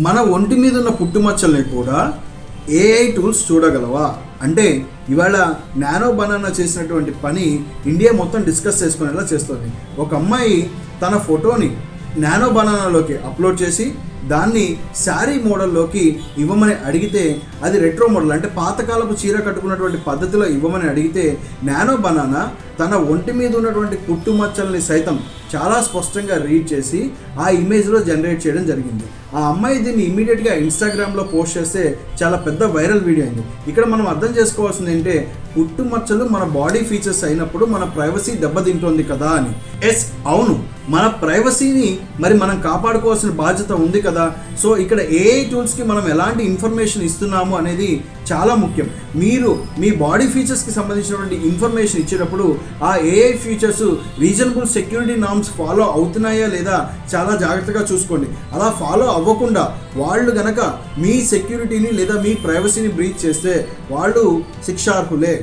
మన ఒంటి మీద ఉన్న పుట్టుమచ్చల్ని కూడా ఏఐ టూల్స్ చూడగలవా అంటే ఇవాళ నానో బనానా చేసినటువంటి పని ఇండియా మొత్తం డిస్కస్ చేసుకునేలా చేస్తుంది. ఒక అమ్మాయి తన ఫోటోని నానో బనానాలోకి అప్లోడ్ చేసి దాన్ని శారీ మోడల్లోకి ఇవ్వమని అడిగితే, అది రెట్రో మోడల్ అంటే పాతకాలపు చీర కట్టుకున్నటువంటి పద్ధతిలో ఇవ్వమని అడిగితే నానో బనానా తన ఒంటి మీద ఉన్నటువంటి పుట్టుమచ్చల్ని సైతం చాలా స్పష్టంగా రీడ్ చేసి ఆ ఇమేజ్లో జనరేట్ చేయడం జరిగింది. ఆ అమ్మాయి దీన్ని ఇమీడియట్గా ఇన్స్టాగ్రామ్లో పోస్ట్ చేస్తే చాలా పెద్ద వైరల్ వీడియో అయింది. ఇక్కడ మనం అర్థం చేసుకోవాల్సింది ఏంటంటే పుట్టుమచ్చలు మన బాడీ ఫీచర్స్ అయినప్పుడు మన ప్రైవసీ దెబ్బతింటోంది కదా అని. ఎస్, అవును, మన ప్రైవసీని మరి మనం కాపాడుకోవాల్సిన బాధ్యత ఉంది కదా. సో ఇక్కడ ఏఐ టూల్స్కి మనం ఎలాంటి ఇన్ఫర్మేషన్ ఇస్తున్నాము అనేది చాలా ముఖ్యం. మీరు మీ బాడీ ఫీచర్స్కి సంబంధించినటువంటి ఇన్ఫర్మేషన్ ఇచ్చేటప్పుడు ఆ AI features reasonable security norms follow అవుతున్నాయా లేదా చాలా జాగ్రత్తగా చూసుకోండి. అలా ఫాలో అవ్వకుండా వాళ్ళు గనక మీ సెక్యూరిటీని లేదా మీ ప్రైవసీని బ్రీచ్ చేస్తే వాళ్ళు శిక్షార్హులే.